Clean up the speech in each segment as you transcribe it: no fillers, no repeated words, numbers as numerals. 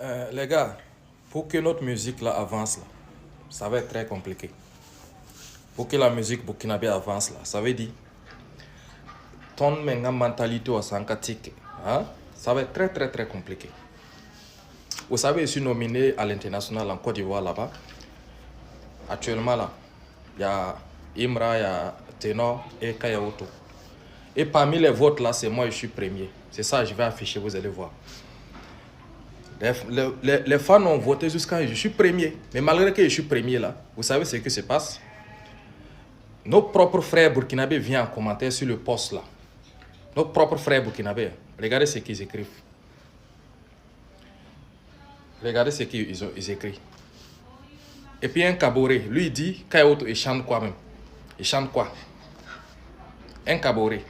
Les gars, pour que notre musique là avance là, ça va être très compliqué. Pour que la musique burkinabé avance là, ça veut dire ton menga mentalité au sankatique, hein? Ça va être très compliqué. Vous savez, je suis nominé à l'international en Côte d'Ivoire là-bas. Actuellement là, il y a Imra, il y a Tenor et Kayaoto. Et parmi les votes là, c'est moi, je suis premier. C'est ça, je vais afficher, vous allez voir. Les fans ont voté jusqu'à je suis premier. Mais malgré que je suis premier là, vous savez ce qui se passe? Nos propres frères burkinabés viennent en commentaire sur le post là. Nos propres frères burkinabés. Regardez ce qu'ils écrivent. Regardez ce qu'ils écrivent. Et puis un Kaboré, lui il dit Kayoto, il chante quoi même? Il chante quoi? Un Kaboré.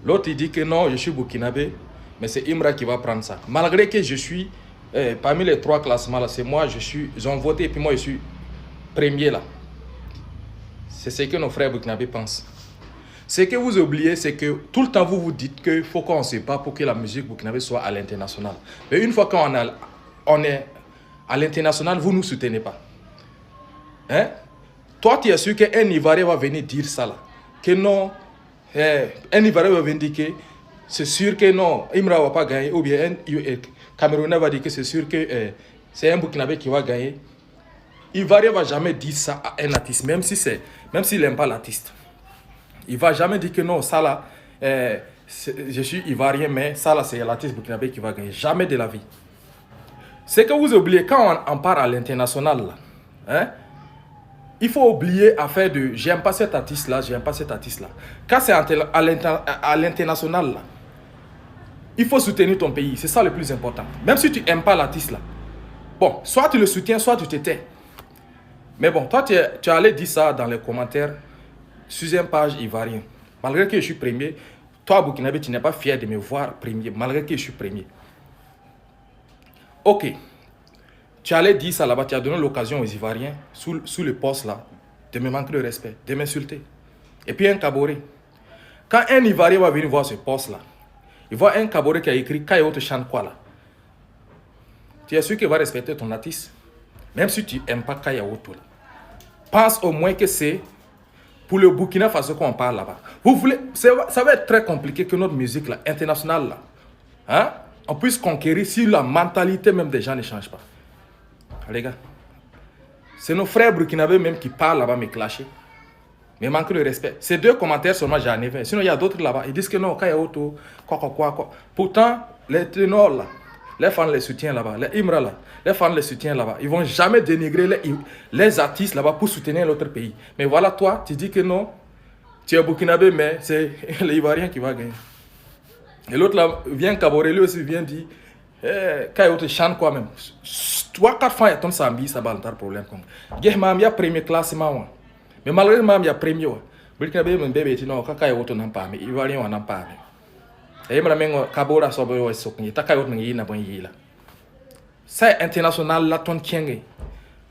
L'autre il dit que non, je suis burkinabé, mais c'est Imra qui va prendre ça. Malgré que je suis parmi les trois classements là, c'est moi, ils ont voté et puis moi je suis premier là. C'est ce que nos frères burkinabés pensent. Ce que vous oubliez, c'est que tout le temps vous vous dites qu'il faut qu'on se bat pour que la musique burkinabé soit à l'international. Mais une fois qu'on est à l'international, vous ne nous soutenez pas. Hein? Toi, tu es sûr qu'un Ivoirien va venir dire ça là. Que non, un Ivoirien va venir dire que c'est sûr que non, Imra ne va pas gagner. Ou bien un Camerounais va dire que c'est sûr que c'est un Burkinabé qui va gagner. Ivoirien ne va jamais dire ça à un artiste, même s'il n'aime pas l'artiste. Il ne va jamais dire que non, ça là, je suis Ivoirien, mais ça là, c'est l'artiste burkinabé qui va gagner. Jamais de la vie. C'est que vous oubliez, quand on part à l'international, là, hein, il faut oublier à faire de j'aime pas cet artiste là, j'aime pas cet artiste là. Quand c'est à l'international là, il faut soutenir ton pays, c'est ça le plus important. Même si tu n'aimes pas l'artiste là. Bon, soit tu le soutiens, soit tu te tais. Mais bon, toi tu es allé dire ça dans les commentaires sur une page ivoirien. Malgré que je suis premier, toi Burkinabé, tu n'es pas fier de me voir premier, malgré que je suis premier. Ok. Tu allais dire ça là-bas, tu as donné l'occasion aux Ivoiriens, sous le poste là, de me manquer de respect, de m'insulter. Et puis un Kaboré. Quand un Ivoirien va venir voir ce poste là, il voit un Kaboré qui a écrit Kayo te chante quoi là. Tu es sûr qu'il va respecter ton artiste, même si tu n'aimes pas Kayaoto là. Pense au moins que c'est pour le Burkina Faso qu'on parle là-bas. Vous voulez, ça va être très compliqué que notre musique là, internationale là, hein, on puisse conquérir si la mentalité même des gens ne change pas. Les gars, c'est nos frères burkinabés même qui parlent là-bas me clasher. Me manquent de respect. Ces deux commentaires seulement j'en ai fait. Sinon il y a d'autres là-bas. Ils disent que non, Kayaoto, quoi. Pourtant, les ténors là, les fans les soutiennent là-bas. Les Imra là, les fans les soutiennent là-bas. Ils vont jamais dénigrer les artistes là-bas pour soutenir l'autre pays. Mais voilà, toi, tu dis que non, tu es burkinabé, mais c'est les Ivoiriens qui vont gagner. Et l'autre là vient Kaboré, lui aussi vient dire Kayoto chante quoi même. 3-4 fois, il y a ton sambi, ça va le problème. Il y a premier classement. Mais malheureusement, il y a premier. Burkinabé, mon bébé, non, Kayoto n'a pas, mais Ivoirien n'a pas. Et il y a Kabora Sobo et Sokni, Takayoto n'a pas. C'est international, là, ton tienge.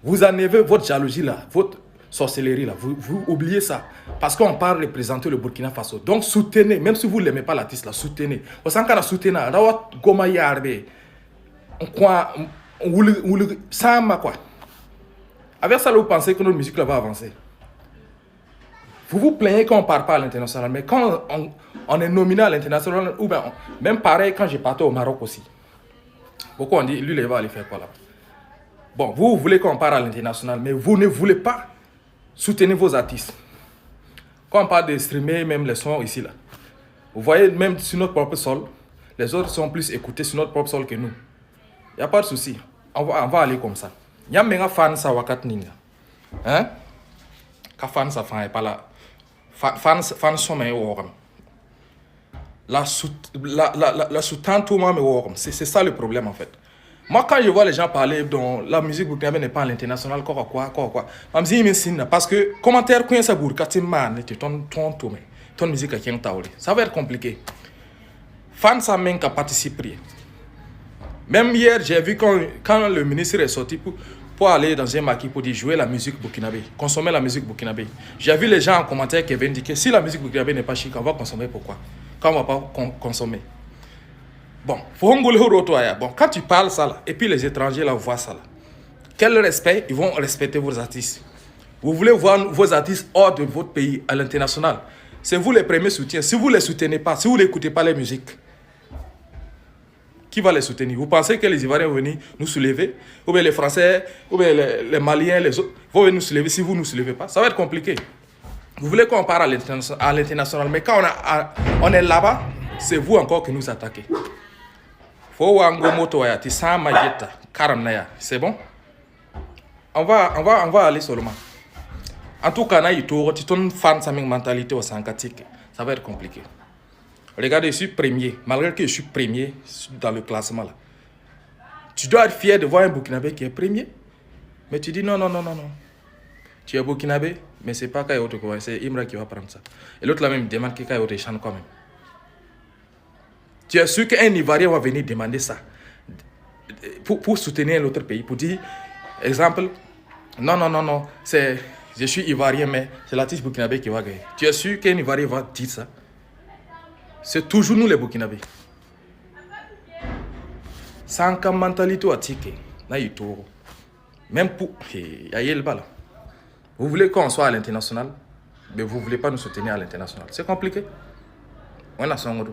Vous enlevez votre jalousie là, votre sorcellerie là, vous oubliez ça. Parce qu'on parle de représenter le Burkina Faso. Donc soutenez, même si vous n'aimez pas l'artiste là, soutenez. Au Sankara soutenez, Rawat Goma Yarbe. Ça m'a quoi. Avec ça, vous pensez que notre musique là va avancer. Vous vous plaignez quand on ne part pas à l'international, mais quand on est nominé à l'international, ou bien, même pareil quand j'ai parti au Maroc aussi. Pourquoi on dit, lui, il va aller faire quoi là? Bon, vous voulez qu'on parte à l'international, mais vous ne voulez pas soutenir vos artistes. Quand on parle de streamer même les sons ici là, vous voyez même sur notre propre sol, les autres sont plus écoutés sur notre propre sol que nous. Il n'y a pas de souci. On va aller comme ça. Il y a un fan sa wakat ninga. Hein? Quand fan sa fan est pas là. Fan somme est au La sous-tente tout le monde. C'est ça le problème en fait. Moi quand je vois les gens parler dont la musique burkinabé n'est pas à l'international, quoi. Parce que commentaire quand ça bourre, ton musique a qu'un taoulé. Ça va être compliqué. Fan sa main qui participe. Même hier, j'ai vu quand le ministre est sorti pour aller dans un maquis pour dire jouer la musique burkinabé, consommer la musique burkinabé. J'ai vu les gens en commentaire qui avaient indiqué si la musique burkinabé n'est pas chic, on va consommer pourquoi? Quand on ne va pas consommer. Bon, bon, quand tu parles ça là, et puis les étrangers là voient ça là, quel respect ils vont respecter vos artistes? Vous voulez voir vos artistes hors de votre pays, à l'international. C'est vous les premiers soutiens. Si vous ne les soutenez pas, si vous n'écoutez pas les musiques, qui va les soutenir? Vous pensez que les Ivoiriens vont venir nous soulever? Ou bien les Français, ou bien les Maliens, les autres vont venir nous soulever si vous ne nous soulevez pas? Ça va être compliqué. Vous voulez qu'on parle à l'international, mais quand on est là-bas, c'est vous encore qui nous attaquez. C'est bon? On va aller seulement. En tout cas, tu as une fan sa mentalité au sankatique. Ça va être compliqué. Regardez, je suis premier. Malgré que je suis premier dans le classement là. Tu dois être fier de voir un Burkinabé qui est premier. Mais tu dis non. Tu es Burkinabé, mais c'est pas Kayoto, c'est Imra qui va prendre ça. Et l'autre là même demande que Kayoto chante quand même. Tu es sûr qu'un Ivoirien va venir demander ça pour soutenir l'autre pays, pour dire, exemple, non, je suis Ivoirien, mais c'est l'artiste burkinabé qui va gagner. Tu es sûr qu'un Ivoirien va dire ça? C'est toujours nous les Burkinabés. Sans qu'un mentalité à ticket, là il tourne. Même pour, vous voulez qu'on soit à l'international, mais vous ne voulez pas nous soutenir à l'international. C'est compliqué. On a son